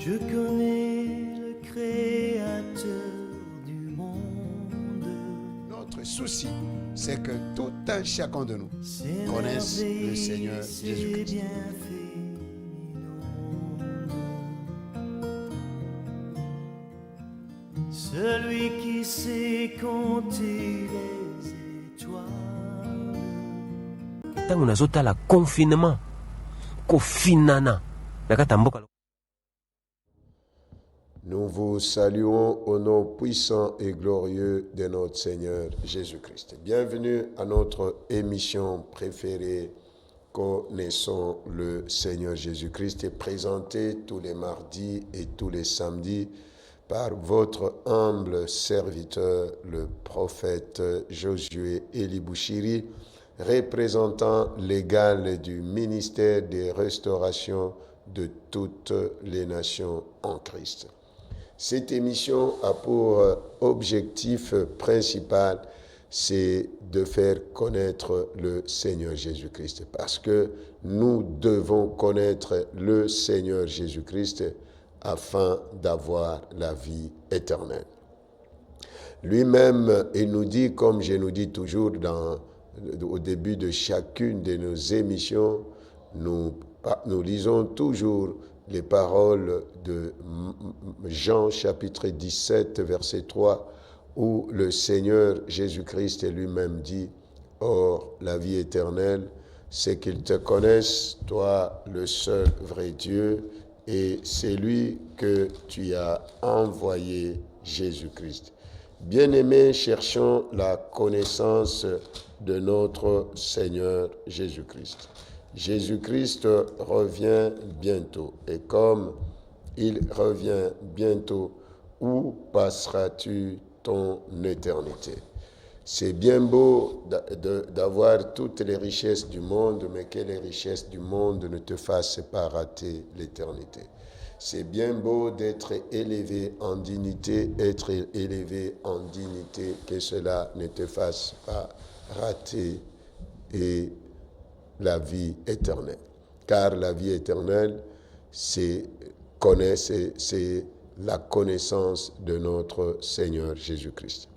Je connais le Créateur du monde. Notre souci, c'est que tout un chacun de nous Ses connaisse le merveilles, Seigneur ses Jésus-Christ. bienfaits m'inondent. Celui qui sait compter les étoiles. Ntango nazotala confinement kofinana nakata mboka. Nous vous saluons au nom puissant et glorieux de notre Seigneur Jésus-Christ. Bienvenue à notre émission préférée, Connaissons le Seigneur Jésus-Christ, présentée tous les mardis et tous les samedis par votre humble serviteur, le prophète Josué Elibouchiri, représentant légal du ministère des restaurations de toutes les nations en Christ. Cette émission a pour objectif principal, c'est de faire connaître le Seigneur Jésus-Christ. Parce que nous devons connaître le Seigneur Jésus-Christ afin d'avoir la vie éternelle. Lui-même, il nous dit, comme je nous dis toujours au début de chacune de nos émissions, nous lisons toujours les paroles de Jean chapitre 17, verset 3, où le Seigneur Jésus-Christ lui-même dit, « Or, la vie éternelle, c'est qu'ils te connaissent, toi, le seul vrai Dieu, et c'est lui que tu as envoyé, Jésus-Christ. » Bien-aimés, cherchons la connaissance de notre Seigneur Jésus-Christ. Jésus-Christ revient bientôt. Et comme il revient bientôt, où passeras-tu ton éternité? C'est bien beau d'avoir toutes les richesses du monde, mais que les richesses du monde ne te fassent pas rater l'éternité. C'est bien beau d'être élevé en dignité, être élevé en dignité, que cela ne te fasse pas rater et la vie éternelle. Car la vie éternelle, c'est la connaissance de notre Seigneur Jésus-Christ.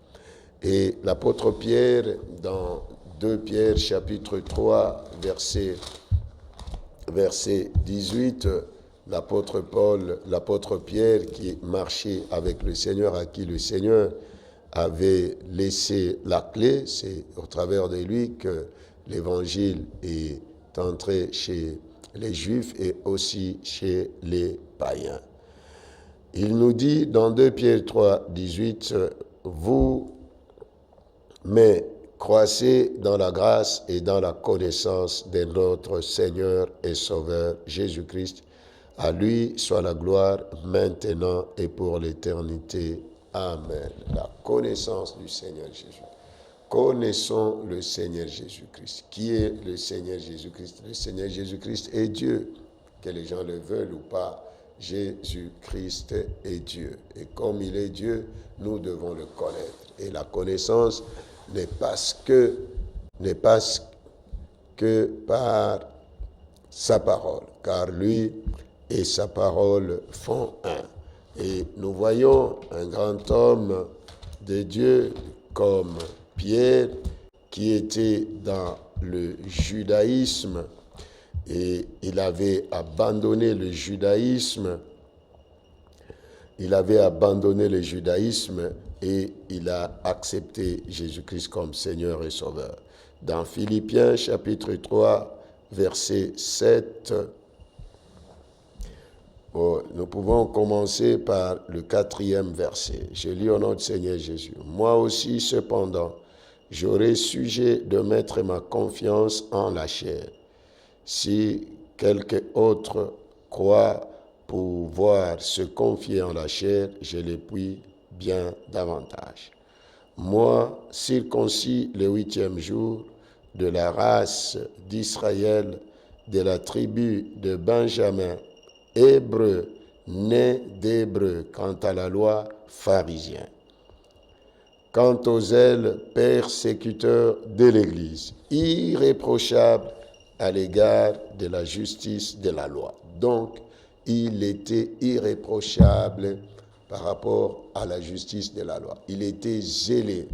Et l'apôtre Pierre, dans 2 Pierre chapitre 3, verset 18, l'apôtre Pierre qui marchait avec le Seigneur, à qui le Seigneur avait laissé la clé, c'est au travers de lui que l'évangile est entré chez les Juifs et aussi chez les païens. Il nous dit dans 2 Pierre 3, 18, « Vous, mais croissez dans la grâce et dans la connaissance de notre Seigneur et Sauveur Jésus-Christ. À lui soit la gloire maintenant et pour l'éternité. Amen. » La connaissance du Seigneur Jésus. Connaissons le Seigneur Jésus-Christ. Qui est le Seigneur Jésus-Christ? Le Seigneur Jésus-Christ est Dieu. Que les gens le veulent ou pas, Jésus-Christ est Dieu. Et comme il est Dieu, nous devons le connaître. Et la connaissance n'est pas que par sa parole, car lui et sa parole font un. Et nous voyons un grand homme de Dieu comme Pierre, qui était dans le judaïsme, et il avait abandonné le judaïsme. Et il a accepté Jésus-Christ comme Seigneur et Sauveur. Dans Philippiens chapitre 3, verset 7, nous pouvons commencer par le 4e verset. Je lis au nom du Seigneur Jésus. « Moi aussi, cependant, j'aurai sujet de mettre ma confiance en la chair. Si quelque autre croit pouvoir se confier en la chair, je le puis bien davantage. Moi, circoncis le 8e jour, de la race d'Israël, de la tribu de Benjamin, hébreu, né d'hébreu, quant à la loi, pharisien. Quant aux zèles, persécuteurs de l'Église, irréprochable à l'égard de la justice de la loi. » Donc, il était irréprochable par rapport à la justice de la loi. Il était zélé.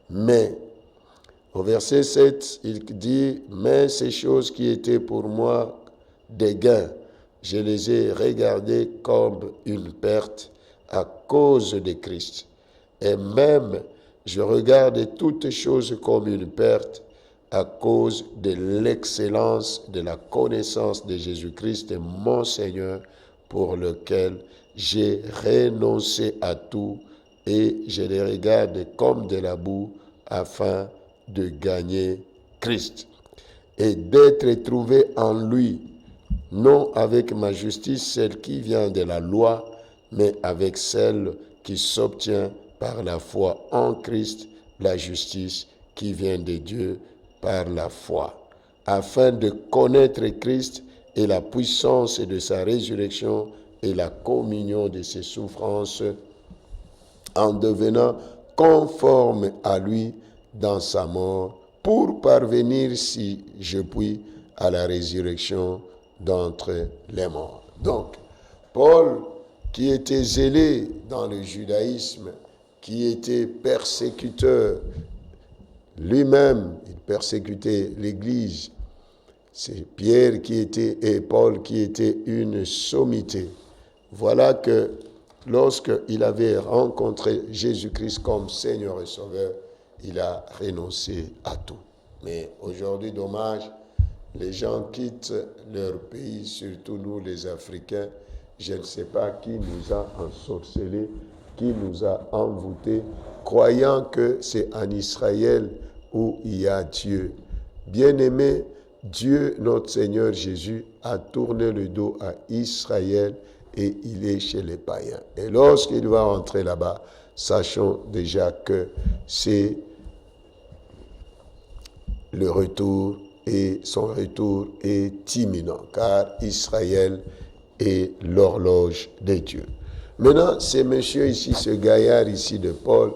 Mais, au verset 7, il dit, « Mais ces choses qui étaient pour moi des gains, je les ai regardées comme une perte à cause de Christ. Et même, je regarde toutes choses comme une perte à cause de l'excellence de la connaissance de Jésus-Christ, mon Seigneur, pour lequel j'ai renoncé à tout et je les regarde comme de la boue afin de gagner Christ et d'être trouvé en lui, non avec ma justice, celle qui vient de la loi, mais avec celle qui s'obtient par la foi en Christ, la justice qui vient de Dieu par la foi, afin de connaître Christ et la puissance de sa résurrection et la communion de ses souffrances, en devenant conforme à lui dans sa mort, pour parvenir, si je puis, à la résurrection d'entre les morts. Donc, Paul, qui était zélé dans le judaïsme, qui était persécuteur, lui-même, il persécutait l'Église. C'est Pierre qui était, et Paul qui était une sommité. Voilà que lorsqu'il avait rencontré Jésus-Christ comme Seigneur et Sauveur, il a renoncé à tout. Mais aujourd'hui, dommage, les gens quittent leur pays, surtout nous les Africains. Je ne sais pas qui nous a ensorcelés, qui nous a envoûtés, croyant que c'est en Israël où il y a Dieu. Bien-aimé, Dieu, notre Seigneur Jésus, a tourné le dos à Israël et il est chez les païens. Et lorsqu'il va entrer là-bas, sachons déjà que c'est le retour et son retour est imminent, car Israël est l'horloge de Dieu. Maintenant, c'est monsieur ici, ce gaillard ici de Paul,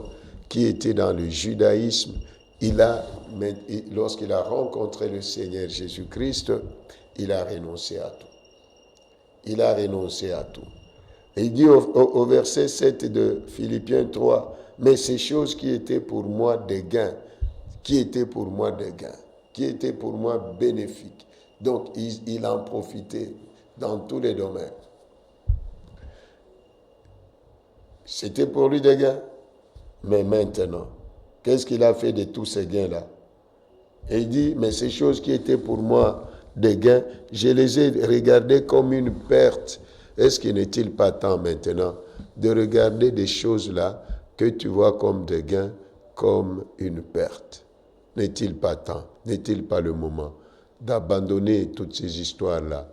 qui était dans le judaïsme, lorsqu'il a rencontré le Seigneur Jésus-Christ, il a renoncé à tout. Il a renoncé à tout. Et il dit au verset 7 de Philippiens 3, « Mais ces choses qui étaient pour moi des gains, qui étaient pour moi des gains, qui étaient pour moi bénéfiques. » Donc, il en profitait dans tous les domaines. C'était pour lui des gains. Mais maintenant, qu'est-ce qu'il a fait de tous ces gains-là? Et il dit, mais ces choses qui étaient pour moi des gains, je les ai regardées comme une perte. Est-ce qu'il n'est-il pas temps maintenant de regarder des choses-là que tu vois comme des gains, comme une perte? N'est-il pas temps, n'est-il pas le moment d'abandonner toutes ces histoires-là,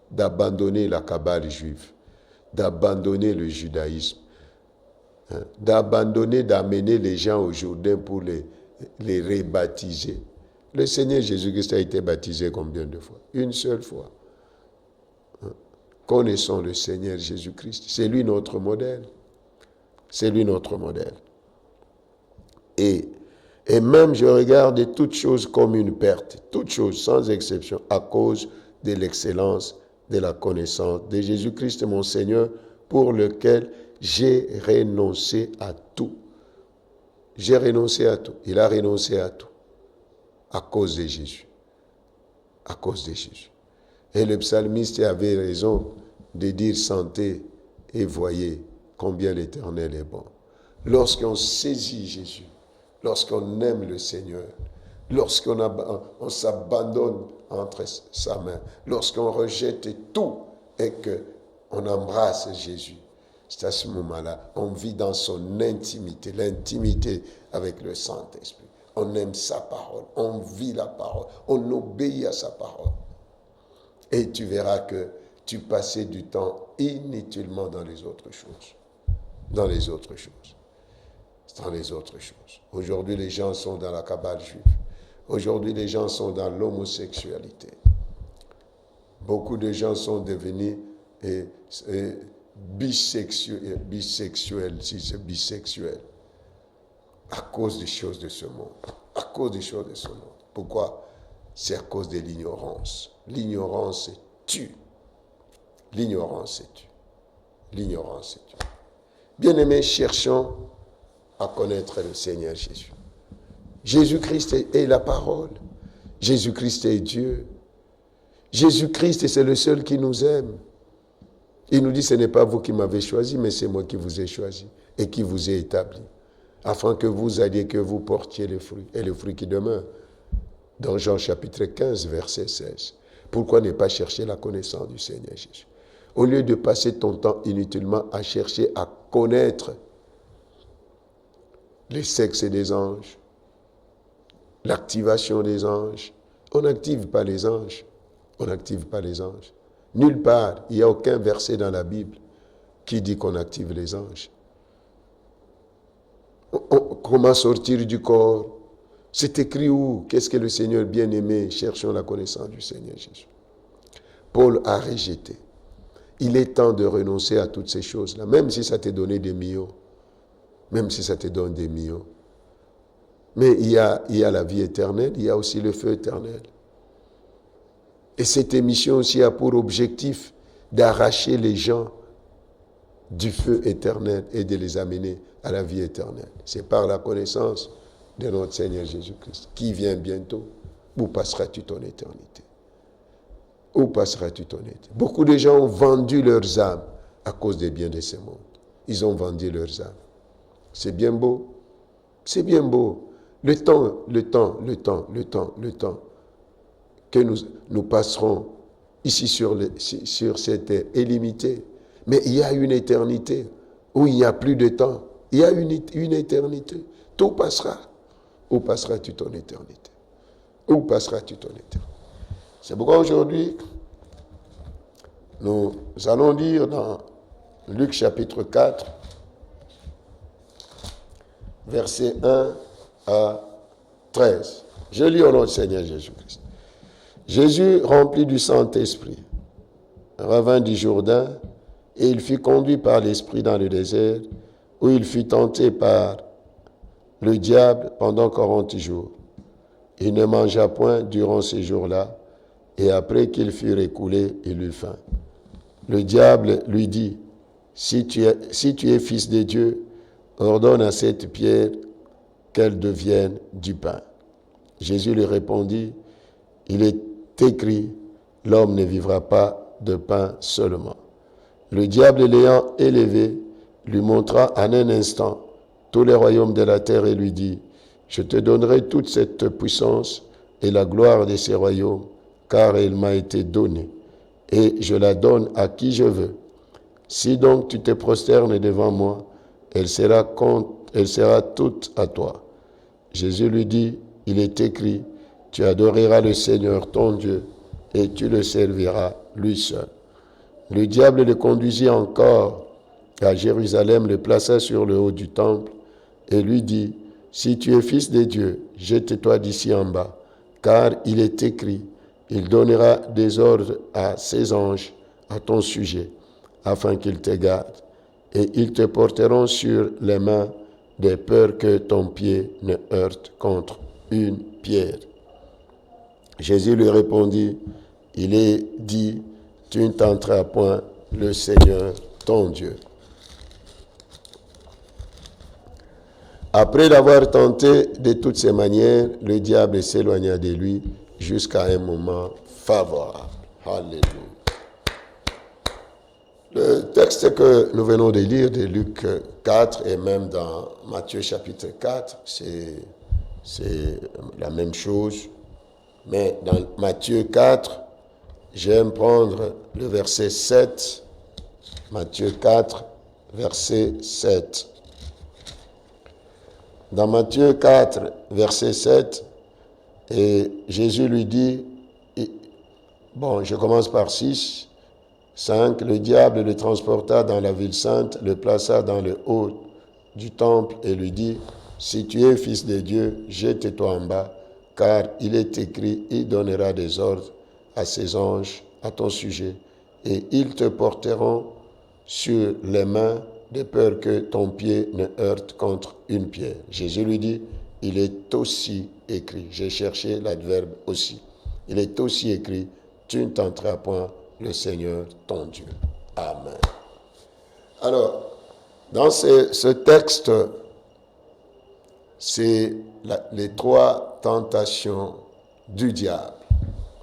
d'abandonner la Kabbale juive, d'abandonner le judaïsme, d'abandonner, d'amener les gens au Jourdain pour les rebaptiser. Le Seigneur Jésus-Christ a été baptisé combien de fois? Une seule fois. Connaissons le Seigneur Jésus-Christ. C'est lui notre modèle. C'est lui notre modèle. Et même je regarde toutes choses comme une perte, toutes choses sans exception, à cause de l'excellence de la connaissance de Jésus-Christ, mon Seigneur, pour lequel j'ai renoncé à tout. J'ai renoncé à tout. Il a renoncé à tout. À cause de Jésus. À cause de Jésus. Et le psalmiste avait raison de dire sentez et voyez combien l'Éternel est bon. Lorsqu'on saisit Jésus, lorsqu'on aime le Seigneur, lorsqu'on s'abandonne entre sa main, lorsqu'on rejette tout et qu'on embrasse Jésus, c'est à ce moment-là, on vit dans son intimité, l'intimité avec le Saint-Esprit. On aime sa parole, on vit la parole, on obéit à sa parole. Et tu verras que tu passais du temps inutilement dans les autres choses. Dans les autres choses. Dans les autres choses. Aujourd'hui, les gens sont dans la Kabbale juive. Aujourd'hui, les gens sont dans l'homosexualité. Beaucoup de gens sont devenus bisexuels, si c'est bisexuel, à cause des choses de ce monde. À cause des choses de ce monde. Pourquoi? C'est à cause de l'ignorance. L'ignorance tue. L'ignorance est tue. L'ignorance est tue. Bien-aimés, cherchons à connaître le Seigneur Jésus. Jésus-Christ est la parole. Jésus-Christ est Dieu. Jésus-Christ, c'est le seul qui nous aime. Il nous dit, ce n'est pas vous qui m'avez choisi, mais c'est moi qui vous ai choisi et qui vous ai établi, afin que vous alliez, que vous portiez les fruits, et les fruits qui demeurent. Dans Jean chapitre 15, verset 16. Pourquoi ne pas chercher la connaissance du Seigneur Jésus? Au lieu de passer ton temps inutilement à chercher à connaître les sexes des anges, l'activation des anges, on n'active pas les anges. On n'active pas les anges. Nulle part, il n'y a aucun verset dans la Bible qui dit qu'on active les anges. Comment sortir du corps? C'est écrit où? Qu'est-ce que le Seigneur bien-aimé? Cherchons la connaissance du Seigneur Jésus. Paul a rejeté. Il est temps de renoncer à toutes ces choses-là, même si ça t'a donné des millions. Même si ça te donne des millions. Mais il y a la vie éternelle, il y a aussi le feu éternel. Et cette émission aussi a pour objectif d'arracher les gens du feu éternel et de les amener à la vie éternelle. C'est par la connaissance de notre Seigneur Jésus-Christ, qui vient bientôt. Où passeras-tu ton éternité? Où passeras-tu ton éternité? Beaucoup de gens ont vendu leurs âmes à cause des biens de ce monde. Ils ont vendu leurs âmes. C'est bien beau. C'est bien beau. Le temps que nous passerons ici sur cette terre est limité. Mais il y a une éternité où il n'y a plus de temps. Il y a une éternité. Tout passera. Où passeras-tu ton éternité? Où passeras-tu ton éternité? C'est pourquoi aujourd'hui, nous allons lire dans Luc chapitre 4, versets 1 à 13. Je lis au nom du Seigneur Jésus-Christ. Jésus, rempli du Saint-Esprit, revint du Jourdain, et il fut conduit par l'Esprit dans le désert, où il fut tenté par le diable pendant 40 jours. Il ne mangea point durant ces jours-là, et après qu'il fut écoulé, il eut faim. Le diable lui dit, si tu es fils de Dieu, ordonne à cette pierre qu'elle devienne du pain. Jésus lui répondit, il est écrit, l'homme ne vivra pas de pain seulement. Le diable l'ayant élevé, lui montra en un instant tous les royaumes de la terre et lui dit, je te donnerai toute cette puissance et la gloire de ces royaumes, car elle m'a été donnée, et je la donne à qui je veux. Si donc tu te prosternes devant moi, elle sera toute à toi. Jésus lui dit, il est écrit, tu adoreras le Seigneur ton Dieu, et tu le serviras lui seul. Le diable le conduisit encore à Jérusalem, le plaça sur le haut du temple, et lui dit, si tu es fils de Dieu, jette-toi d'ici en bas, car il est écrit, il donnera des ordres à ses anges à ton sujet, afin qu'ils te gardent, et ils te porteront sur les mains, de peur que ton pied ne heurte contre une pierre. Jésus lui répondit, il est dit, tu ne tenteras point le Seigneur ton Dieu. Après l'avoir tenté de toutes ses manières, le diable s'éloigna de lui jusqu'à un moment favorable. Alléluia. Le texte que nous venons de lire de Luc 4 et même dans Matthieu chapitre 4, c'est la même chose. Mais dans Matthieu 4, j'aime prendre le verset 7. Matthieu 4, verset 7. Dans Matthieu 4, verset 7, et Jésus lui dit, bon, je commence par 6, 5, le diable le transporta dans la ville sainte, le plaça dans le haut du temple et lui dit, si tu es fils de Dieu, jette-toi en bas, car il est écrit, il donnera des ordres à ses anges à ton sujet, et ils te porteront sur les mains, de peur que ton pied ne heurte contre une pierre. Jésus lui dit, il est aussi écrit, j'ai cherché l'adverbe aussi, il est aussi écrit, tu ne tenteras point le Seigneur ton Dieu. Amen. Alors, dans ce texte, c'est les 3 tentations du diable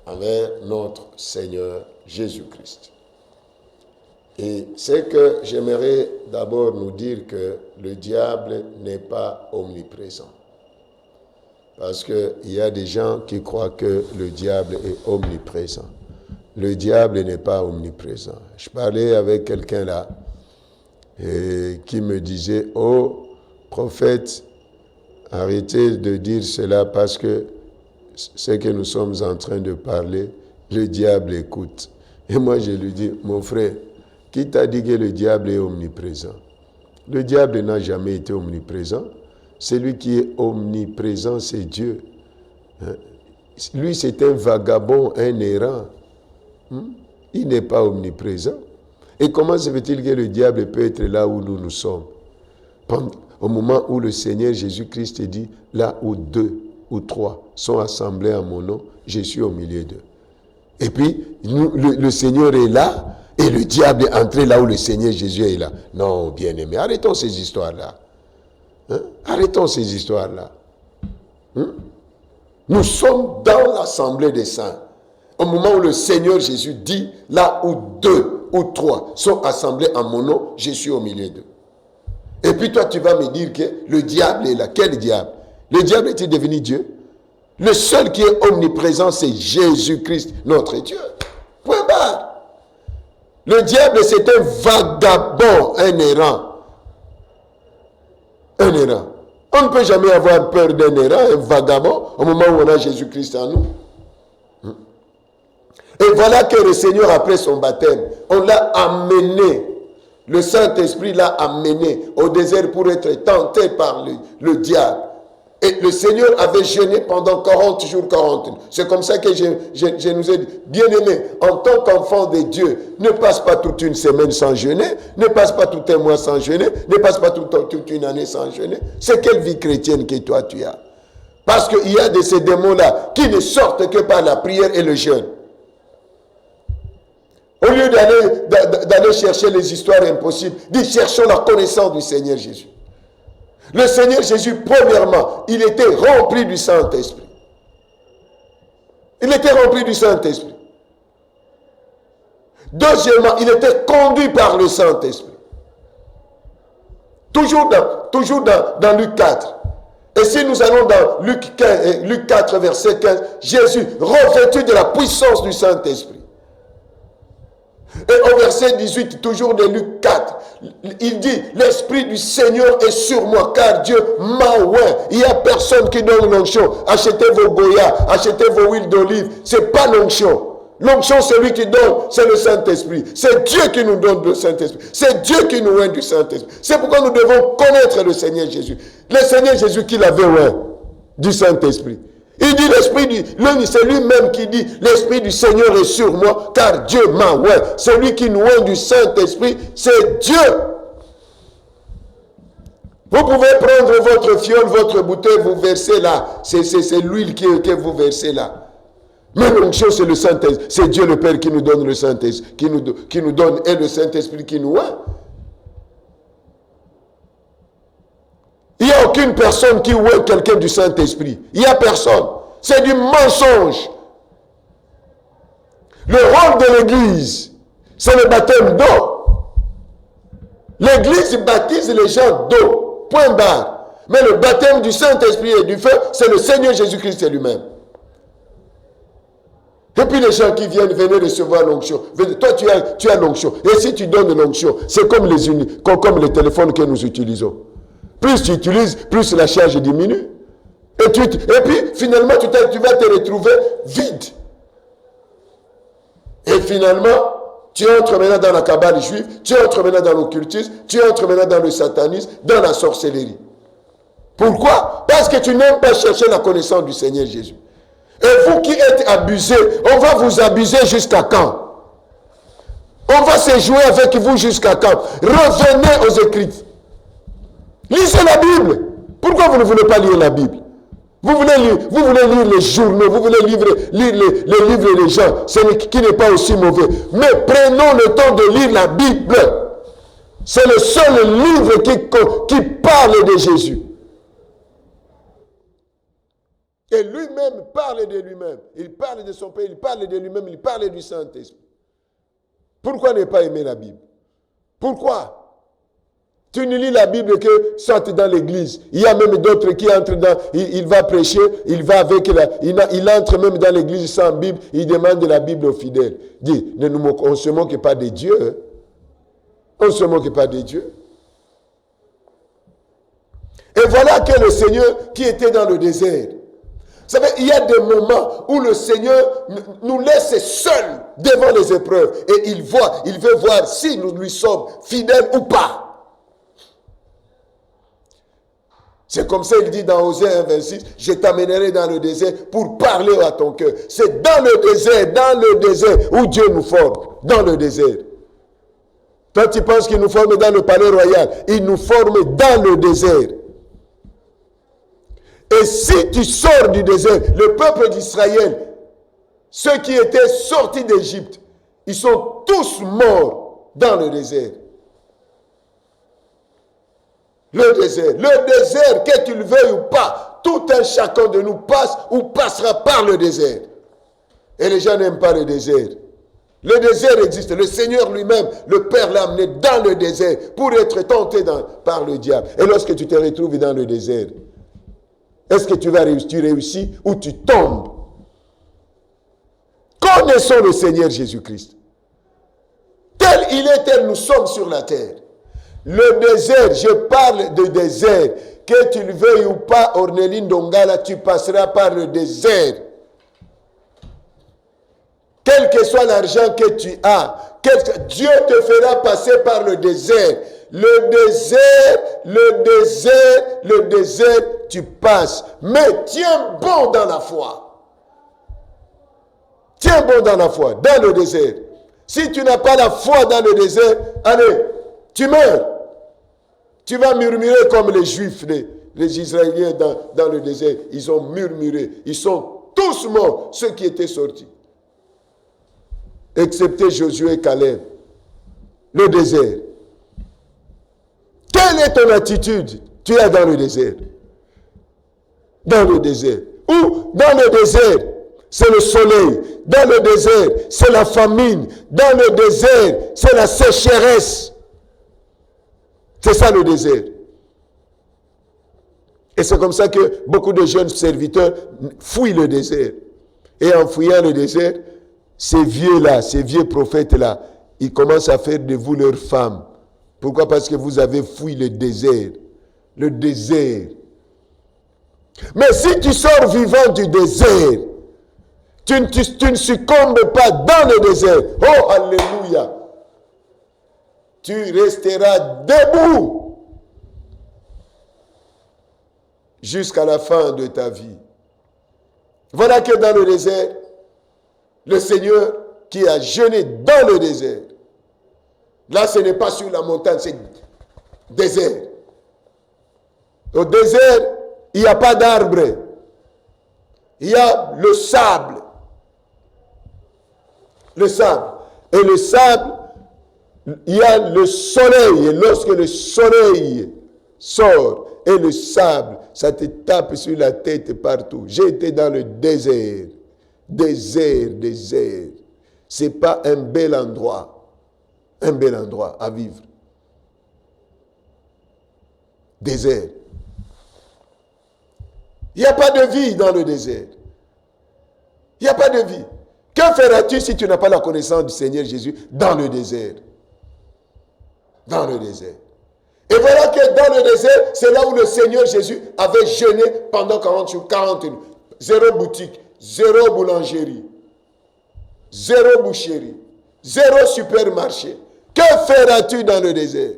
envers notre Seigneur Jésus-Christ. Et c'est que j'aimerais d'abord nous dire que le diable n'est pas omniprésent. Parce qu'il y a des gens qui croient que le diable est omniprésent. Le diable n'est pas omniprésent. Je parlais avec quelqu'un là qui me disait « Oh, prophète, arrêtez de dire cela parce que ce que nous sommes en train de parler, le diable écoute. » Et moi je lui dis « Mon frère, qui t'a dit que le diable est omniprésent? Le diable n'a jamais été omniprésent. Celui qui est omniprésent, c'est Dieu. Lui, c'est un vagabond, un errant. Il n'est pas omniprésent. Et comment se fait-il que le diable peut être là où nous sommes? Au moment où le Seigneur Jésus-Christ dit, là où 2 ou 3 sont assemblés en mon nom, je suis au milieu d'eux. Et puis, le Seigneur est là, et le diable est entré là où le Seigneur Jésus est là. Non, bien-aimé, arrêtons ces histoires-là. Arrêtons ces histoires-là. Nous sommes dans l'assemblée des saints. Au moment où le Seigneur Jésus dit, là où 2 ou 3 sont assemblés en mon nom, je suis au milieu d'eux. Et puis toi, tu vas me dire que le diable est là. Quel diable? Le diable est-il devenu Dieu? Le seul qui est omniprésent, c'est Jésus-Christ, notre Dieu. Point barre. Le diable, c'est un vagabond, un errant. Un errant. On ne peut jamais avoir peur d'un errant, un vagabond, au moment où on a Jésus-Christ en nous. Et voilà que le Seigneur, après son baptême, on l'a amené, le Saint-Esprit l'a amené au désert pour être tenté par le diable. Et le Seigneur avait jeûné pendant 40 jours, 40 nuits. C'est comme ça que je nous ai dit, bien-aimés, en tant qu'enfant de Dieu, ne passe pas toute une semaine sans jeûner, ne passe pas tout un mois sans jeûner, ne passe pas toute une année sans jeûner. C'est quelle vie chrétienne que toi tu as? Parce qu'il y a de ces démons-là qui ne sortent que par la prière et le jeûne. Au lieu d'aller chercher les histoires impossibles, dis cherchons la connaissance du Seigneur Jésus. Le Seigneur Jésus, premièrement, il était rempli du Saint-Esprit. Il était rempli du Saint-Esprit. Deuxièmement, il était conduit par le Saint-Esprit. Toujours dans Luc 4. Et si nous allons dans Luc 4, verset 15, Jésus, revêtu de la puissance du Saint-Esprit. Et au verset 18, toujours de Luc 4, il dit, l'Esprit du Seigneur est sur moi, car Dieu m'a oint. Il n'y a personne qui donne l'onction. Achetez vos goyas, achetez vos huiles d'olive. Ce n'est pas l'onction. L'onction, c'est lui qui donne, c'est le Saint-Esprit. C'est Dieu qui nous donne le Saint-Esprit. C'est Dieu qui nous oint du Saint-Esprit. C'est pourquoi nous devons connaître le Seigneur Jésus. Le Seigneur Jésus qui l'avait oint du Saint-Esprit. Il dit c'est lui-même qui dit, l'Esprit du Seigneur est sur moi, car Dieu m'a oint. Celui qui nous oint du Saint-Esprit, c'est Dieu. Vous pouvez prendre votre fiole, votre bouteille, vous versez là. C'est l'huile que vous versez là. Mais l'onction, c'est le Saint-Esprit. C'est Dieu le Père qui nous donne le Saint-Esprit, qui nous donne, et le Saint-Esprit qui nous oint. Il n'y a aucune personne qui oint quelqu'un du Saint-Esprit. Il n'y a personne. C'est du mensonge. Le rôle de l'Église, c'est le baptême d'eau. L'Église baptise les gens d'eau. Point barre. Mais le baptême du Saint-Esprit et du feu, c'est le Seigneur Jésus-Christ lui-même. Et puis les gens qui viennent, venez recevoir l'onction. Toi, tu as l'onction. Et si tu donnes l'onction, c'est comme les téléphones que nous utilisons. Plus tu utilises, plus la charge diminue. Et puis, finalement, tu vas te retrouver vide. Et finalement, tu entres maintenant dans la cabale juive, tu entres maintenant dans l'occultisme, tu entres maintenant dans le satanisme, dans la sorcellerie. Pourquoi? Parce que tu n'aimes pas chercher la connaissance du Seigneur Jésus. Et vous qui êtes abusés, on va vous abuser jusqu'à quand? On va se jouer avec vous jusqu'à quand? Revenez aux Écritures. Lisez la Bible. Pourquoi vous ne voulez pas lire la Bible? Vous voulez lire les journaux, vous voulez lire les livres des gens, qui n'est pas aussi mauvais. Mais prenons le temps de lire la Bible. C'est le seul livre qui parle de Jésus. Et lui-même parle de lui-même. Il parle de son Père, il parle de lui-même, il parle du Saint-Esprit. Pourquoi ne pas aimer la Bible? Pourquoi? Tu ne lis la Bible que soit dans l'église. Il y a même d'autres qui entrent dans... Il va prêcher, il va avec il entre même dans l'église sans Bible, il demande de la Bible aux fidèles. Dit, on ne se moque pas de Dieu. Hein? On ne se moque pas de Dieu. Et voilà que le Seigneur qui était dans le désert. Vous savez, il y a des moments où le Seigneur nous laisse seuls devant les épreuves. Et il veut voir si nous lui sommes fidèles ou pas. C'est comme ça il dit dans Osée 1,26, je t'amènerai dans le désert pour parler à ton cœur. C'est dans le désert où Dieu nous forme. Dans le désert. Toi, tu penses qu'il nous forme dans le palais royal. Il nous forme dans le désert. Et si tu sors du désert, le peuple d'Israël, ceux qui étaient sortis d'Égypte, ils sont tous morts dans le désert. Le désert, que tu le veuilles ou pas, tout un chacun de nous passe ou passera par le désert. Et les gens n'aiment pas le désert. Le désert existe. Le Seigneur lui-même, le Père l'a amené dans le désert pour être tenté par le diable. Et lorsque tu te retrouves dans le désert, est-ce que tu réussis ou tu tombes? Connaissons le Seigneur Jésus-Christ. Tel il est, tel nous sommes sur la terre. Le désert, je parle de désert. Que tu le veuilles ou pas, Orneline Dongala, tu passeras par le désert. Quel que soit l'argent que tu as, Dieu te fera passer par le désert. Le désert, tu passes. Mais tiens bon dans la foi. Tiens bon dans la foi, dans le désert. Si tu n'as pas la foi dans le désert, allez, tu meurs. Tu vas murmurer comme les Juifs, les Israéliens dans le désert. Ils ont murmuré. Ils sont tous morts, ceux qui étaient sortis. Excepté Josué et Caleb. Le désert. Quelle est ton attitude? Tu es dans le désert. Dans le désert. Ou dans le désert, c'est le soleil. Dans le désert, c'est la famine. Dans le désert, c'est la sécheresse. C'est ça le désert. Et c'est comme ça que beaucoup de jeunes serviteurs fuient le désert. Et en fuyant le désert, ces vieux-là, ces vieux prophètes-là, ils commencent à faire de vous leurs femmes. Pourquoi? Parce que vous avez fui le désert. Le désert. Mais si tu sors vivant du désert, tu ne succombes pas dans le désert. Oh, alléluia. Tu resteras debout jusqu'à la fin de ta vie. Voilà que dans le désert, le Seigneur qui a jeûné dans le désert. Là, ce n'est pas sur la montagne, c'est désert. Au désert, il n'y a pas d'arbre. Il y a le sable. Le sable. Et le sable, il y a le soleil. Et lorsque le soleil sort et le sable, ça te tape sur la tête partout. J'ai été dans le désert. Désert. Ce n'est pas un bel endroit. Un bel endroit à vivre. Désert. Il n'y a pas de vie dans le désert. Il n'y a pas de vie. Que feras-tu si tu n'as pas la connaissance du Seigneur Jésus dans le désert? Dans le désert. Et voilà que dans le désert, c'est là où le Seigneur Jésus avait jeûné pendant 40 jours, 40 jours. 0 boutique, 0 boulangerie, 0 boucherie, 0 supermarché. Que feras-tu dans le désert?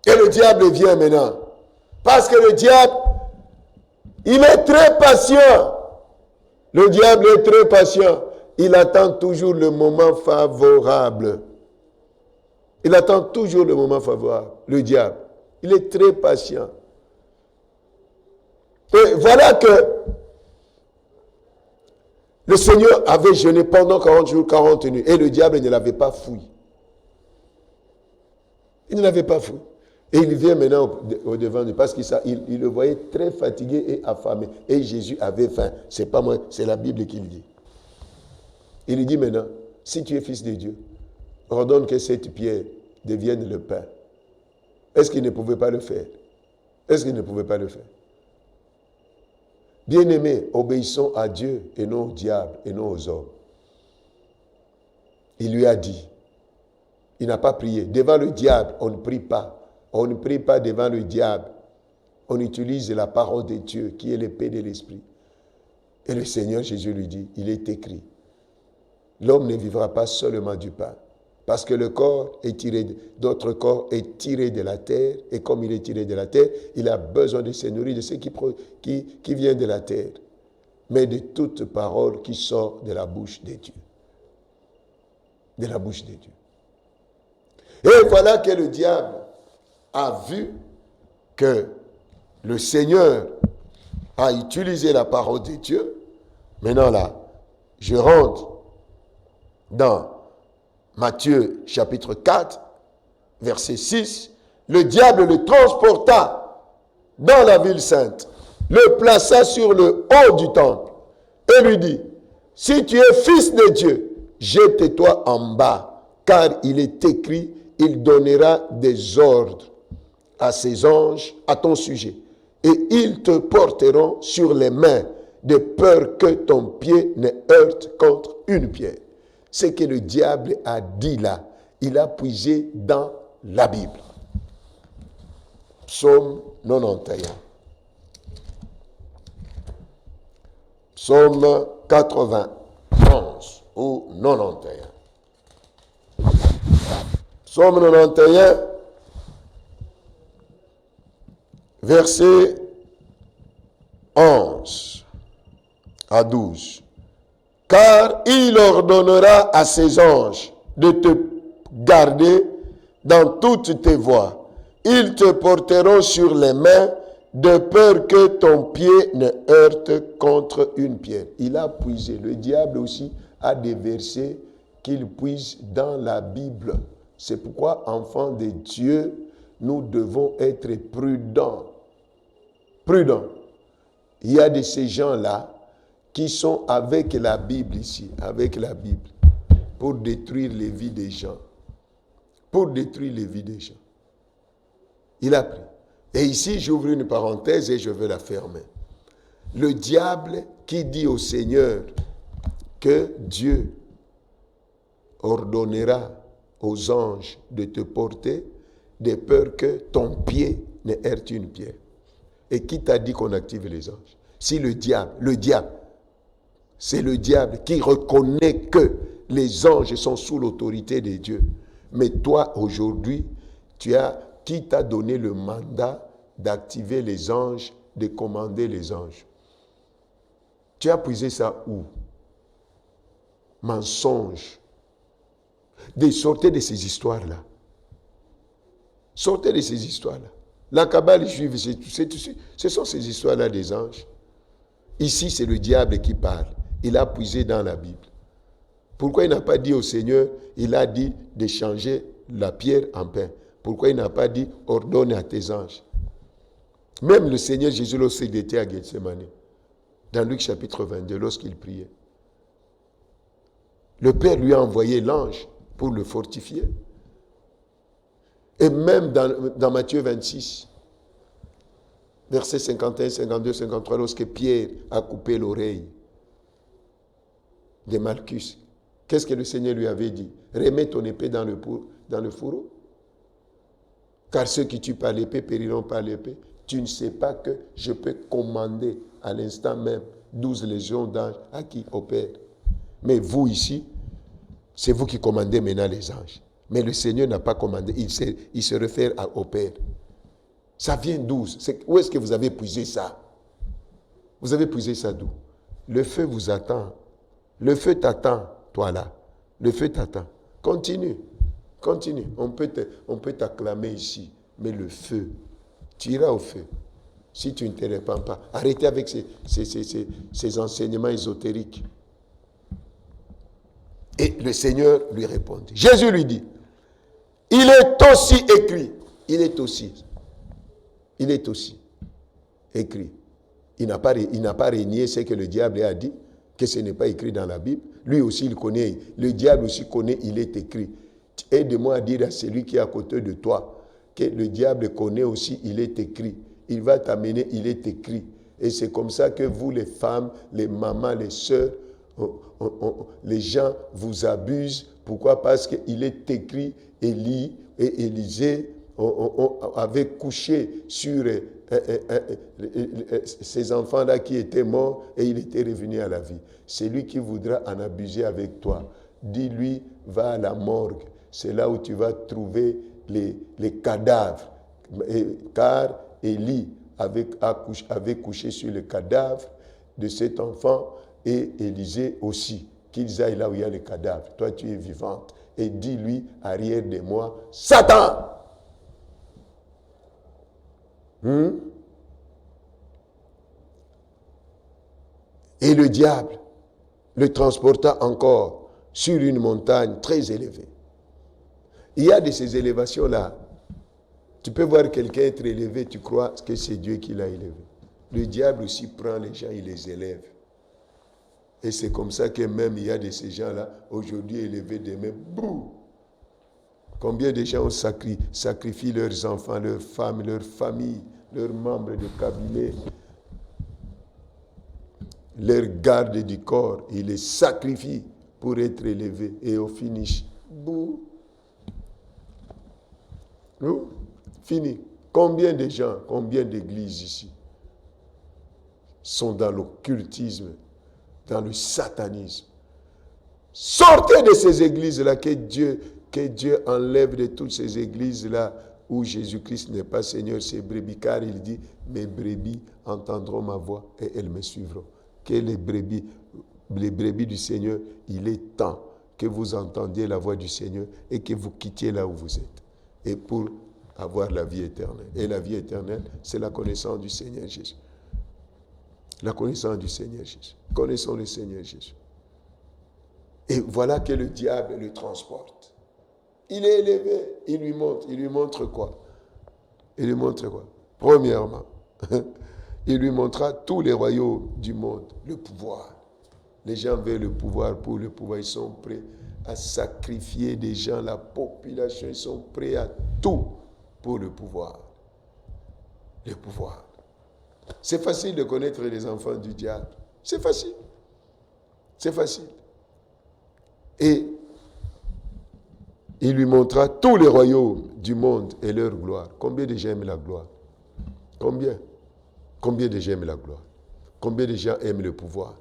Et le diable vient maintenant. Parce que le diable, il est très patient. Le diable est très patient. Il attend toujours le moment favorable. Il attend toujours le moment favorable. Le diable, il est très patient. Et voilà que le Seigneur avait jeûné pendant 40 jours, 40 nuits. Et le diable ne l'avait pas fouillé. Il ne l'avait pas fouillé. Et il vient maintenant au devant de lui parce qu'il le voyait très fatigué et affamé. Et Jésus avait faim. C'est pas moi, c'est la Bible qui le dit. Il lui dit maintenant, si tu es fils de Dieu, ordonne que cette pierre devienne le pain. Est-ce qu'il ne pouvait pas le faire? Est-ce qu'il ne pouvait pas le faire? Bien-aimés, obéissons à Dieu et non au diable et non aux hommes. Il lui a dit, il n'a pas prié. Devant le diable, on ne prie pas. On ne prie pas devant le diable. On utilise la parole de Dieu qui est l'épée de l'esprit. Et le Seigneur Jésus lui dit, il est écrit, l'homme ne vivra pas seulement du pain. Parce que le corps est tiré, notre corps est tiré de la terre, et comme il est tiré de la terre, il a besoin de se nourrir de ce qui vient de la terre, mais de toute parole qui sort de la bouche de Dieu. De la bouche de Dieu. Et voilà que le diable a vu que le Seigneur a utilisé la parole de Dieu. Maintenant là, je rentre dans Matthieu chapitre 4, verset 6. Le diable le transporta dans la ville sainte, le plaça sur le haut du temple et lui dit, si tu es fils de Dieu, jette-toi en bas, car il est écrit, il donnera des ordres à ses anges à ton sujet, et ils te porteront sur les mains, de peur que ton pied ne heurte contre une pierre. Ce que le diable a dit là, il a puisé dans la Bible. Psaume 91. Psaume 91 ou 91. Psaume 91, verset 11 à 12. Car il ordonnera à ses anges de te garder dans toutes tes voies. Ils te porteront sur les mains de peur que ton pied ne heurte contre une pierre. Il a puisé. Le diable aussi a des versets qu'il puise dans la Bible. C'est pourquoi, enfants de Dieu, nous devons être prudents. Prudents. Il y a de ces gens-là qui sont avec la Bible ici, avec la Bible, pour détruire les vies des gens. Pour détruire les vies des gens. Il a pris. Et ici, j'ouvre une parenthèse et je vais la fermer. Le diable qui dit au Seigneur que Dieu ordonnera aux anges de te porter de peur que ton pied ne heurte une pierre. Et qui t'a dit qu'on active les anges? Si le diable, c'est le diable qui reconnaît que les anges sont sous l'autorité de Dieu. Mais toi, aujourd'hui, qui t'a donné le mandat d'activer les anges, de commander les anges? Tu as puisé ça où? Mensonge. Sortez de ces histoires-là. Sortez de ces histoires-là. La Kabbale juive, ce sont ces histoires-là des anges. Ici, c'est le diable qui parle. Il a puisé dans la Bible. Pourquoi il n'a pas dit au Seigneur, il a dit de changer la pierre en pain? Pourquoi il n'a pas dit, ordonne à tes anges? Même le Seigneur Jésus, lorsqu'il était à Gethsemane, dans Luc chapitre 22, lorsqu'il priait, le Père lui a envoyé l'ange pour le fortifier. Et même dans Matthieu 26, versets 51, 52, 53, lorsque Pierre a coupé l'oreille de Malchus, qu'est-ce que le Seigneur lui avait dit? Remets ton épée dans le fourreau. Car ceux qui tuent par l'épée périront par l'épée. Tu ne sais pas que je peux commander à l'instant même 12 légions d'anges à qui? Au Père. Mais vous ici, c'est vous qui commandez maintenant les anges. Mais le Seigneur n'a pas commandé, il se réfère au Père. Ça vient d'où? Où est-ce que vous avez puisé ça? Vous avez puisé ça d'où? Le feu vous attend. Le feu t'attend, toi là. Le feu t'attend. Continue. On peut t'acclamer ici. Mais le feu, tu iras au feu. si tu ne te répands pas. Arrêtez avec ces enseignements ésotériques. Et le Seigneur lui répondit. Jésus lui dit, il est aussi écrit. Il est aussi écrit. Il n'a pas renié ce que le diable a dit, que ce n'est pas écrit dans la Bible. Lui aussi, il connaît. Le diable aussi connaît, il est écrit. Aide-moi à dire à celui qui est à côté de toi que le diable connaît aussi, il est écrit. Il va t'amener, il est écrit. Et c'est comme ça que vous, les femmes, les mamans, les sœurs, les gens vous abusent. Pourquoi? Parce qu'il est écrit, Élie et Élisée avaient couché sur ces enfants-là qui étaient morts et il était revenu à la vie. Celui qui voudra en abuser avec toi, dis-lui, va à la morgue. C'est là où tu vas trouver les cadavres. Car Élie avait couché sur le cadavre de cet enfant et Élisée aussi. Qu'ils aillent là où il y a les cadavres. Toi, tu es vivante. Et dis-lui, arrière de moi, Satan! Et le diable le transporta encore sur une montagne très élevée. Il y a de ces élévations-là. Tu peux voir quelqu'un être élevé, tu crois que c'est Dieu qui l'a élevé. Le diable aussi prend les gens, il les élève. Et c'est comme ça que même il y a de ces gens-là, aujourd'hui élevés demain, boum! Combien de gens sacrifient leurs enfants, leurs femmes, leurs familles, leurs membres de cabinet, leurs gardes du corps, ils les sacrifient pour être élevés. Et au finish, boum! Fini. Combien de gens, combien d'églises ici sont dans l'occultisme, dans le satanisme? Sortez de ces églises-là, que Dieu enlève de toutes ces églises-là où Jésus-Christ n'est pas Seigneur, c'est brebis, car il dit, mes brebis entendront ma voix et elles me suivront. Que les brebis du Seigneur, il est temps que vous entendiez la voix du Seigneur et que vous quittiez là où vous êtes. Et pour avoir la vie éternelle. Et la vie éternelle, c'est la connaissance du Seigneur Jésus. La connaissance du Seigneur Jésus. Connaissons le Seigneur Jésus. Et voilà que le diable le transporte. Il est élevé, il lui montre quoi? Il lui montre quoi? Premièrement, il lui montra tous les royaumes du monde, le pouvoir. Les gens veulent le pouvoir. Pour le pouvoir, ils sont prêts à sacrifier des gens, la population, ils sont prêts à tout pour le pouvoir. Le pouvoir. C'est facile de connaître les enfants du diable. C'est facile. C'est facile. Et il lui montra tous les royaumes du monde et leur gloire. Combien de gens aiment la gloire? Combien? Combien de gens aiment la gloire? Combien de gens aiment le pouvoir?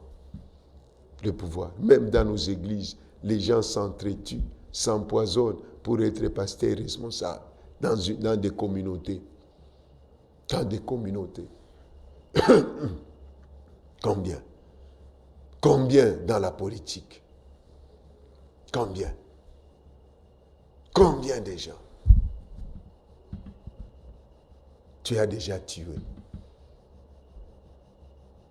Le pouvoir. Même dans nos églises, les gens s'entretuent, s'empoisonnent pour être pasteurs responsables dans des communautés. Dans des communautés. Combien? Combien dans la politique? Combien? Combien de gens tu as déjà tué?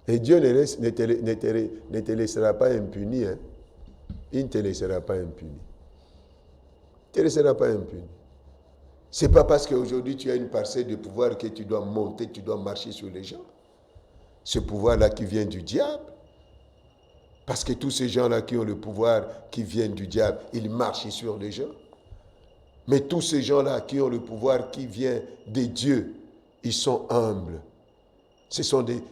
Et Dieu ne te laissera pas impuni. Hein? Il ne te laissera pas impuni. Il ne te laissera pas impuni. Ce n'est pas parce qu'aujourd'hui tu as une parcelle de pouvoir que tu dois monter, tu dois marcher sur les gens. Ce pouvoir-là qui vient du diable. Parce que tous ces gens-là qui ont le pouvoir qui viennent du diable, ils marchent sur les gens. Mais tous ces gens-là qui ont le pouvoir qui vient de Dieu, ils sont humbles. Ce sont des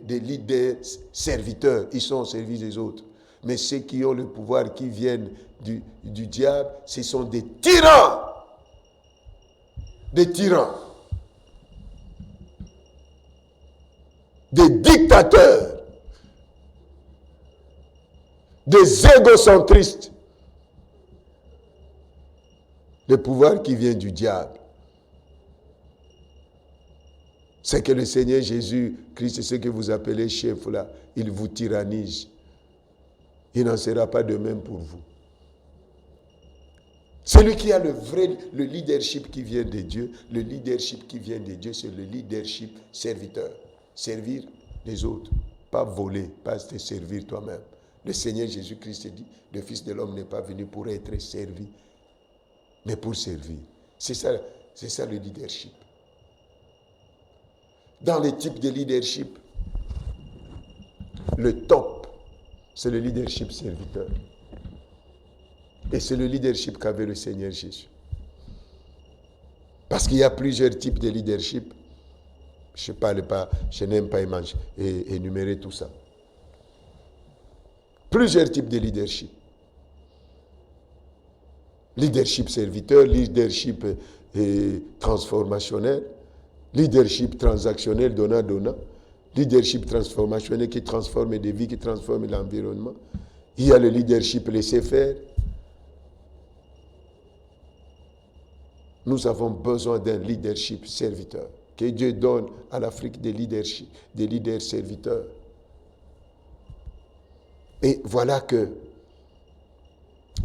leaders serviteurs. Ils sont au service des autres. Mais ceux qui ont le pouvoir qui viennent du diable, ce sont des tyrans. Des tyrans. Des dictateurs. Des égocentristes. Le pouvoir qui vient du diable. C'est que le Seigneur Jésus-Christ, ce que vous appelez chef là, il vous tyrannise. Il n'en sera pas de même pour vous. Celui qui a le leadership qui vient de Dieu, le leadership qui vient de Dieu, c'est le leadership serviteur. Servir les autres, pas voler, pas te servir toi-même. Le Seigneur Jésus-Christ dit, le Fils de l'homme n'est pas venu pour être servi, mais pour servir. C'est ça le leadership. Dans les types de leadership, le top, c'est le leadership serviteur. Et c'est le leadership qu'avait le Seigneur Jésus. Parce qu'il y a plusieurs types de leadership. Je n'aime pas énumérer tout ça. Plusieurs types de leadership. Leadership serviteur, leadership transformationnel, leadership transactionnel, donnant, leadership transformationnel qui transforme des vies, qui transforme l'environnement. Il y a le leadership laisser faire. Nous avons besoin d'un leadership serviteur. Que Dieu donne à l'Afrique des leaders serviteurs. Et voilà que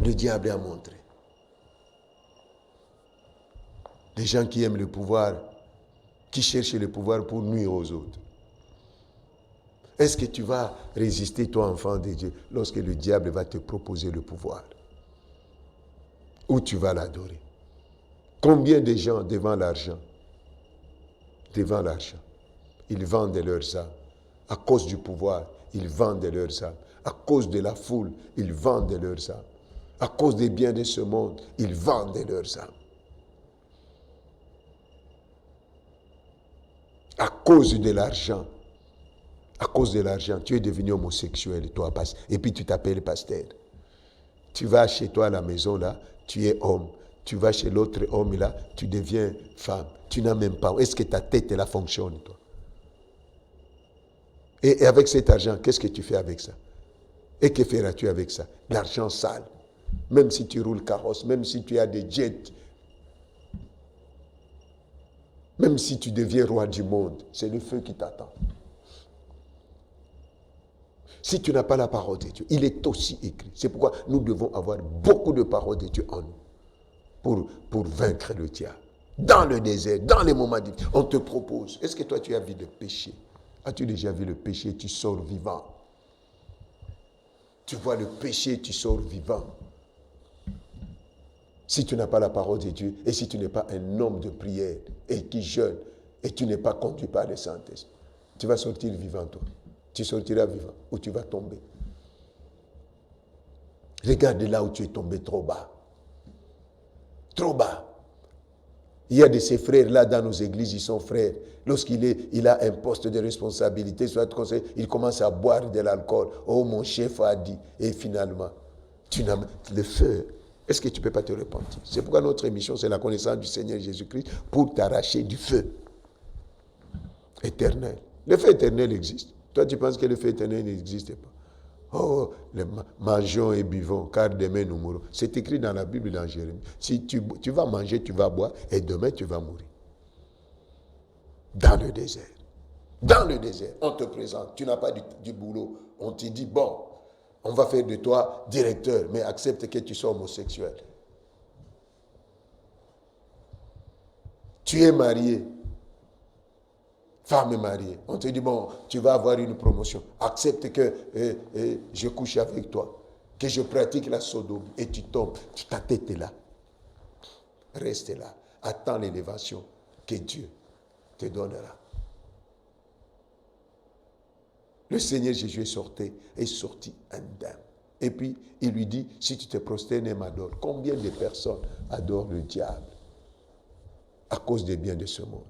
le diable a montré. Des gens qui aiment le pouvoir, qui cherchent le pouvoir pour nuire aux autres. Est-ce que tu vas résister, toi, enfant de Dieu, lorsque le diable va te proposer le pouvoir? Ou tu vas l'adorer? Combien de gens devant l'argent, ils vendent leurs âmes. À cause du pouvoir, ils vendent leurs âmes. À cause de la foule, ils vendent leurs âmes. À cause des biens de ce monde, ils vendent leurs âmes. À cause de l'argent, tu es devenu homosexuel, toi, et puis tu t'appelles pasteur. Tu vas chez toi à la maison, là, tu es homme. Tu vas chez l'autre homme, là, tu deviens femme. Tu n'as même pas. Est-ce que ta tête, elle fonctionne, toi? Et avec cet argent, qu'est-ce que tu fais avec ça? Et que feras-tu avec ça? L'argent sale. Même si tu roules carrosse, même si tu as des jets, même si tu deviens roi du monde, c'est le feu qui t'attend. Si tu n'as pas la parole de Dieu, il est aussi écrit. C'est pourquoi nous devons avoir beaucoup de paroles de Dieu en nous pour vaincre le diable. Dans le désert, dans les moments difficiles, on te propose. Est-ce que toi tu as vu le péché? As-tu déjà vu le péché? Tu sors vivant. Tu vois le péché, tu sors vivant. Si tu n'as pas la parole de Dieu et si tu n'es pas un homme de prière et qui jeûne et tu n'es pas conduit par le Saint-Esprit, tu vas sortir vivant, toi. Tu sortiras vivant ou tu vas tomber. Regarde là où tu es tombé trop bas. Trop bas. Il y a de ces frères-là dans nos églises, ils sont frères. Lorsqu'il a un poste de responsabilité, soit conseiller, il commence à boire de l'alcool. Oh, mon chef a dit. Et finalement, tu n'as le feu. Est-ce que tu ne peux pas te repentir? C'est pourquoi notre émission, c'est la connaissance du Seigneur Jésus-Christ pour t'arracher du feu éternel. Le feu éternel existe. Toi, tu penses que le feu éternel n'existe pas. Oh, mangeons et buvons, car demain nous mourrons. C'est écrit dans la Bible, dans Jérémie. Si tu vas manger, tu vas boire, et demain tu vas mourir. Dans le désert. Dans le désert, on te présente. Tu n'as pas du boulot. On te dit, bon, on va faire de toi directeur, mais accepte que tu sois homosexuel. Tu es marié. Femme mariée. On te dit, bon, tu vas avoir une promotion. Accepte que je couche avec toi, que je pratique la sodomie, et tu tombes. Ta tête est là. Reste là. Attends l'élévation que Dieu te donnera. Le Seigneur Jésus est sorti indemne. Et puis, il lui dit, si tu te prosternes et m'adores, combien de personnes adorent le diable à cause des biens de ce monde?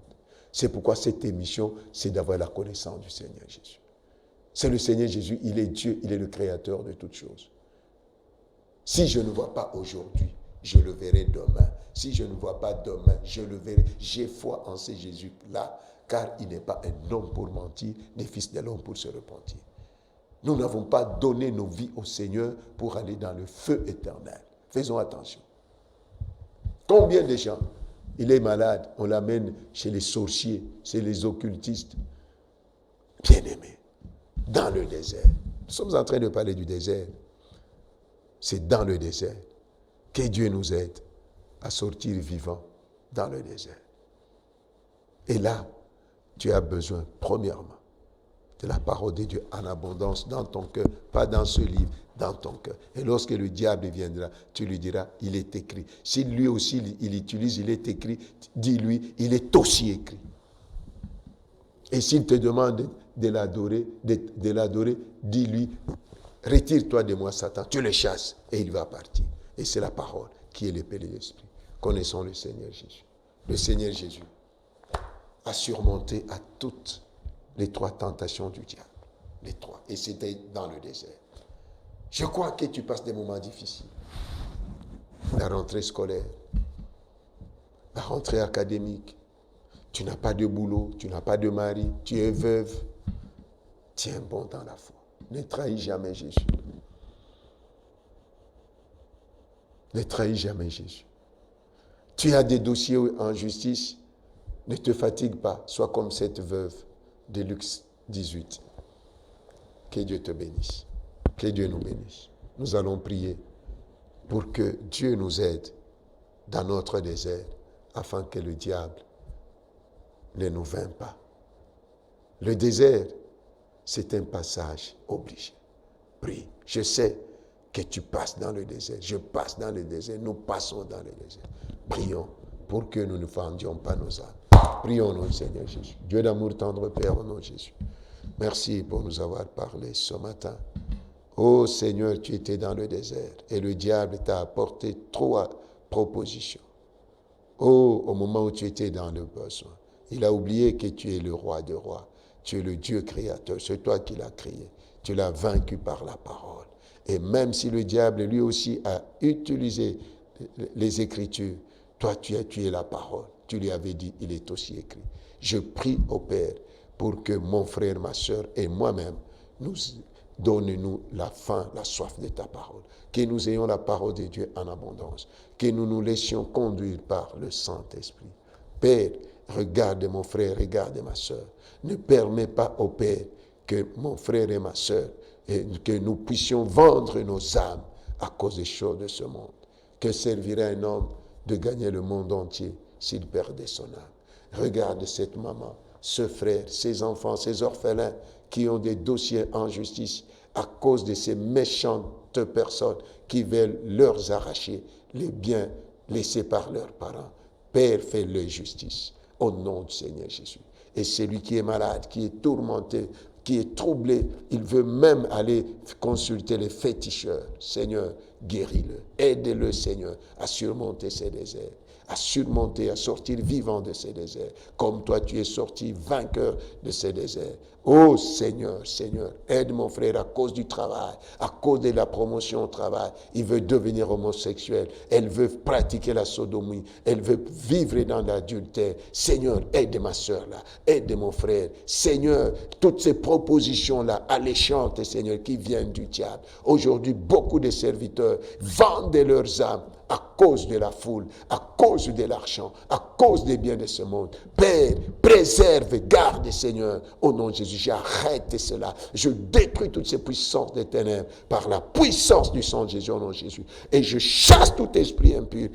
C'est pourquoi cette émission, c'est d'avoir la connaissance du Seigneur Jésus. C'est le Seigneur Jésus, il est Dieu, il est le créateur de toutes choses. Si je ne vois pas aujourd'hui, je le verrai demain. Si je ne vois pas demain, je le verrai. J'ai foi en ce Jésus-là, car il n'est pas un homme pour mentir, ni fils de l'homme pour se repentir. Nous n'avons pas donné nos vies au Seigneur pour aller dans le feu éternel. Faisons attention. Combien de gens, il est malade, on l'amène chez les sorciers, chez les occultistes. Bien-aimés, dans le désert. Nous sommes en train de parler du désert. C'est dans le désert que Dieu nous aide à sortir vivant dans le désert. Et là, tu as besoin, premièrement, de la parole de Dieu en abondance dans ton cœur, pas dans ce livre, dans ton cœur. Et lorsque le diable viendra, tu lui diras, il est écrit. Si lui aussi, il utilise, il est écrit, dis-lui, il est aussi écrit. Et s'il te demande de l'adorer, dis-lui, retire-toi de moi, Satan. Tu le chasses et il va partir. Et c'est la parole qui est l'épée de l'esprit. Connaissons le Seigneur Jésus. Le Seigneur Jésus a surmonté à toutes les 3 tentations du diable. Les 3. Et c'était dans le désert. Je crois que tu passes des moments difficiles. La rentrée scolaire, la rentrée académique. Tu n'as pas de boulot, tu n'as pas de mari, tu es veuve. Tiens bon dans la foi. Ne trahis jamais Jésus. Ne trahis jamais Jésus. Tu as des dossiers en justice, ne te fatigue pas. Sois comme cette veuve de Luc 18. Que Dieu te bénisse. Que Dieu nous bénisse. Nous allons prier pour que Dieu nous aide dans notre désert afin que le diable ne nous vainc pas. Le désert, c'est un passage obligé. Prie. Je sais que tu passes dans le désert. Je passe dans le désert. Nous passons dans le désert. Prions pour que nous ne fendions pas nos âmes. Prions au nom du Seigneur Jésus. Dieu d'amour, tendre Père, au nom de Jésus. Merci pour nous avoir parlé ce matin. Oh Seigneur, tu étais dans le désert et le diable t'a apporté 3 propositions. Oh, au moment où tu étais dans le besoin, il a oublié que tu es le roi des rois. Tu es le Dieu créateur. C'est toi qui l'as créé. Tu l'as vaincu par la parole. Et même si le diable, lui aussi, a utilisé les Écritures, toi, tu es la parole. Tu lui avais dit, il est aussi écrit. Je prie au Père pour que mon frère, ma soeur et moi-même, donne-nous la faim, la soif de ta parole. Que nous ayons la parole de Dieu en abondance. Que nous nous laissions conduire par le Saint-Esprit. Père, regarde mon frère, regarde ma soeur. Ne permets pas au Père que mon frère et ma soeur, et que nous puissions vendre nos âmes à cause des choses de ce monde. Que servirait un homme de gagner le monde entier s'il perdait son âme? Regarde cette maman, ce frère, ces enfants, ces orphelins qui ont des dossiers en justice à cause de ces méchantes personnes qui veulent leur arracher les biens laissés par leurs parents. Père, fais-leur justice au nom du Seigneur Jésus. Et celui qui est malade, qui est tourmenté, qui est troublé, il veut même aller consulter les féticheurs. Seigneur, guéris-le. Aide-le, Seigneur, à surmonter ces déserts, à surmonter, à sortir vivant de ces déserts, comme toi tu es sorti vainqueur de ces déserts. Oh Seigneur, Seigneur, aide mon frère à cause du travail, à cause de la promotion au travail. Il veut devenir homosexuel, elle veut pratiquer la sodomie, elle veut vivre dans l'adultère. Seigneur, aide ma soeur là, aide mon frère. Seigneur, toutes ces propositions-là alléchantes, Seigneur, qui viennent du diable. Aujourd'hui, beaucoup de serviteurs vendent leurs âmes à cause de la foule, à cause de l'argent, à cause des biens de ce monde. Père, préserve, garde, Seigneur, au nom de Jésus. J'arrête cela. Je détruis toutes ces puissances des ténèbres par la puissance du sang de Jésus, au nom de Jésus. Et je chasse tout esprit impur.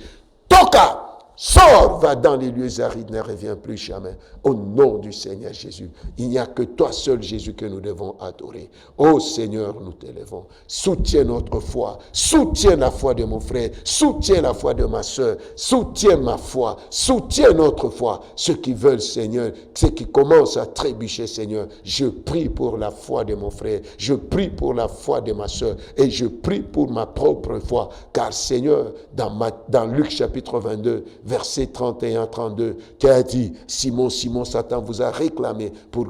Toka! Sors, va dans les lieux arides, ne reviens plus jamais. Au nom du Seigneur Jésus. Il n'y a que toi seul, Jésus, que nous devons adorer. Ô Seigneur, nous t'élevons. Soutiens notre foi. Soutiens la foi de mon frère. Soutiens la foi de ma soeur. Soutiens ma foi. Soutiens notre foi. Ceux qui veulent, Seigneur, ceux qui commencent à trébucher, Seigneur, je prie pour la foi de mon frère. Je prie pour la foi de ma soeur. Et je prie pour ma propre foi. Car, Seigneur, dans Luc chapitre 22, verset 31-32, tu as dit, Simon, Simon, Satan vous a réclamé pour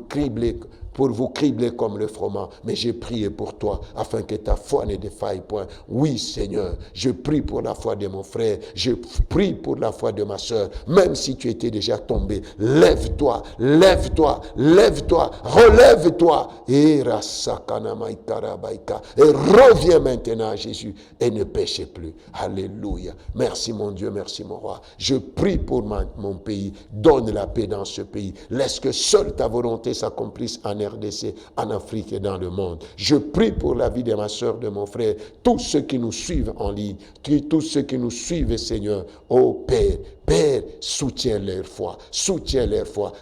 vous cribler comme le froment. Mais j'ai prié pour toi, afin que ta foi ne défaille point. Oui, Seigneur, je prie pour la foi de mon frère, je prie pour la foi de ma soeur. Même si tu étais déjà tombé, lève-toi, lève-toi, lève-toi, relève-toi. Et reviens maintenant à Jésus et ne péchez plus. Alléluia. Merci mon Dieu, merci mon roi. Je prie pour mon pays. Donne la paix dans ce pays. Laisse que seule ta volonté s'accomplisse en RDC, en Afrique et dans le monde. Je prie pour la vie de ma soeur, de mon frère, tous ceux qui nous suivent en ligne, tous ceux qui nous suivent, Seigneur. Oh Père, Père, soutiens leur foi,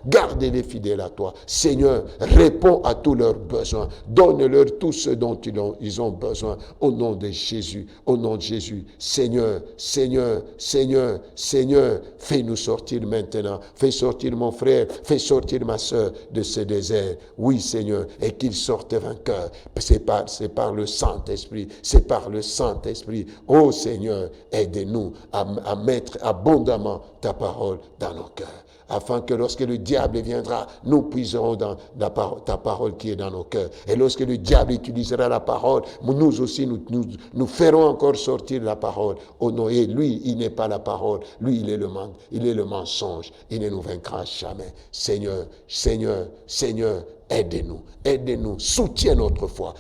gardez-les fidèles à toi. Seigneur, réponds à tous leurs besoins, donne-leur tout ce dont ils ont besoin, au nom de Jésus, au nom de Jésus. Seigneur, Seigneur, Seigneur, Seigneur, fais-nous sortir maintenant, fais sortir mon frère, fais sortir ma soeur de ce désert. Oui, Seigneur, et qu'ils sortent vainqueurs. C'est par le Saint-Esprit, c'est par le Saint-Esprit. Oh Seigneur, aide-nous à mettre abondamment ta parole dans nos cœurs, afin que lorsque le diable viendra, nous puiserons dans ta parole qui est dans nos cœurs. Et lorsque le diable utilisera la parole, nous aussi, nous ferons encore sortir la parole. Oh non, et lui, il n'est pas la parole. Lui, il est le mensonge. Il ne nous vaincra jamais. Seigneur, Seigneur, Seigneur, aide-nous, soutiens notre foi.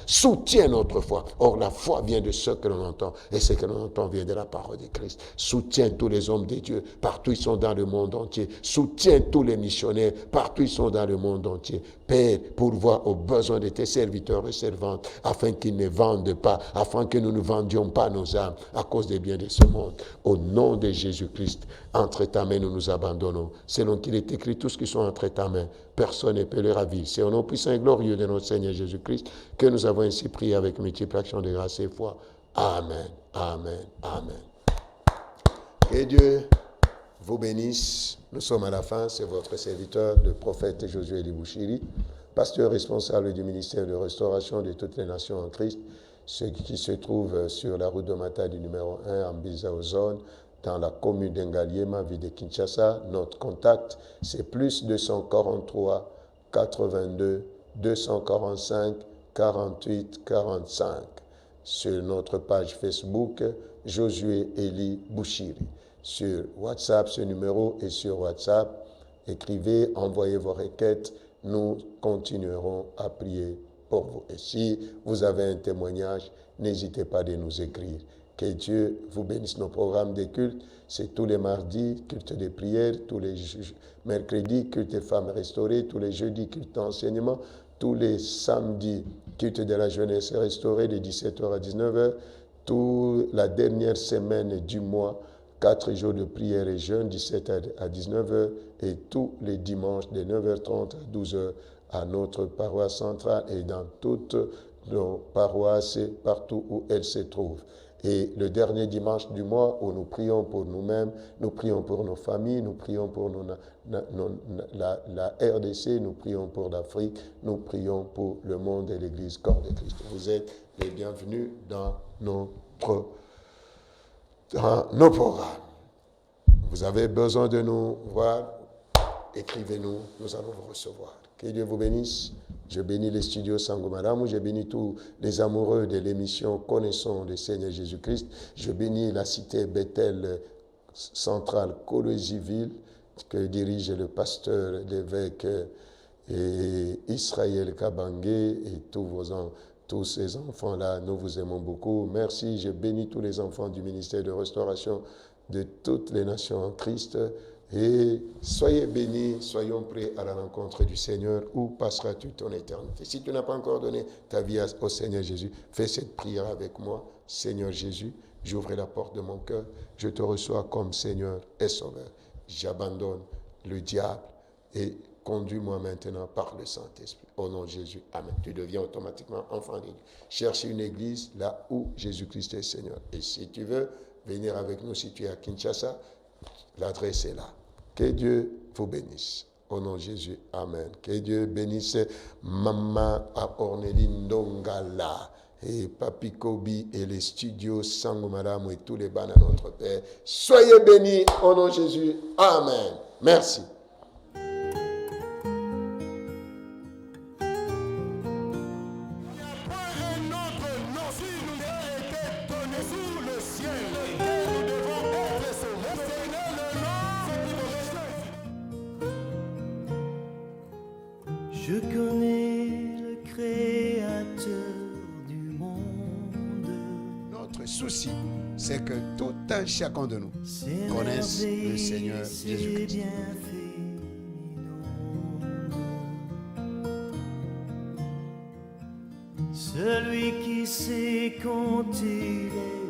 Or, la foi vient de ce que l'on entend, et ce que l'on entend vient de la parole de Christ. Soutiens tous les hommes de Dieu, partout ils sont dans le monde entier. Soutiens tous les missionnaires, partout ils sont dans le monde entier. Père, pourvois aux besoins de tes serviteurs et servantes, afin qu'ils ne vendent pas, afin que nous ne vendions pas nos âmes à cause des biens de ce monde. Au nom de Jésus-Christ, entre ta main nous nous abandonnons. Selon qu'il est écrit, tous qui sont entre ta main, personne ne peut les ravir. C'est au nom puissant et glorieux de notre Seigneur Jésus-Christ que nous avons ainsi prié avec multiple action de grâce et foi. Amen, amen, amen. Que Dieu vous bénisse. Nous sommes à la fin. C'est votre serviteur, le prophète Josué Libouchiri, pasteur responsable du ministère de restauration de toutes les nations en Christ, ce qui se trouve sur la route de Matadi numéro 1 en Bizaozone, dans la commune d'Engaliema, ville de Kinshasa. Notre contact, c'est plus 243 82 245 48 45. Sur notre page Facebook, Josué Eli Bouchiri. Sur WhatsApp, ce numéro est sur WhatsApp. Écrivez, envoyez vos requêtes. Nous continuerons à prier pour vous. Et si vous avez un témoignage, n'hésitez pas de nous écrire. Que Dieu vous bénisse. Nos programmes de culte, c'est tous les mardis, culte de prière, tous les mercredis, culte des femmes restaurées, tous les jeudis, culte d'enseignement, tous les samedis, culte de la jeunesse restaurée de 17h à 19h, toute la dernière semaine du mois, 4 jours de prière et jeûne, 17 à 19h, et tous les dimanches de 9h30 à 12h à notre paroisse centrale et dans toutes nos paroisses partout où elles se trouvent. Et le dernier dimanche du mois où nous prions pour nous-mêmes, nous prions pour nos familles, nous prions pour la RDC, nous prions pour l'Afrique, nous prions pour le monde et l'Église corps de Christ. Vous êtes les bienvenus dans nos programmes. Vous avez besoin de nous voir, écrivez-nous, nous allons vous recevoir. Que Dieu vous bénisse. Je bénis les studios Sangomaramu, je bénis tous les amoureux de l'émission Connaissons le Seigneur Jésus-Christ. Je bénis la cité Bethel centrale Kolwezi-Ville que dirige le pasteur, l'évêque et Israël Kabangé et tous ces enfants-là. Nous vous aimons beaucoup. Merci. Je bénis tous les enfants du ministère de restauration de toutes les nations en Christ. Et soyez bénis, soyons prêts à la rencontre du Seigneur. Où passeras-tu ton éternité? Si tu n'as pas encore donné ta vie au Seigneur Jésus, fais cette prière avec moi. Seigneur Jésus, j'ouvre la porte de mon cœur. Je te reçois comme Seigneur et Sauveur. J'abandonne le diable et conduis-moi maintenant par le Saint-Esprit. Au nom de Jésus, amen. Tu deviens automatiquement enfant de Dieu. Cherche une église là où Jésus-Christ est Seigneur. Et si tu veux venir avec nous, si tu es à Kinshasa, l'adresse est là. Que Dieu vous bénisse. Au nom de Jésus, amen. Que Dieu bénisse Maman à Orneline Ndongala et Papi Kobi et les studios Sangomaramu et tous les bancs à notre Père. Soyez bénis au nom de Jésus. Amen. Merci. Je connais le Créateur du monde. Notre souci, c'est que tout un chacun de nous connaisse le Seigneur Jésus-Christ. celui qui sait quand il est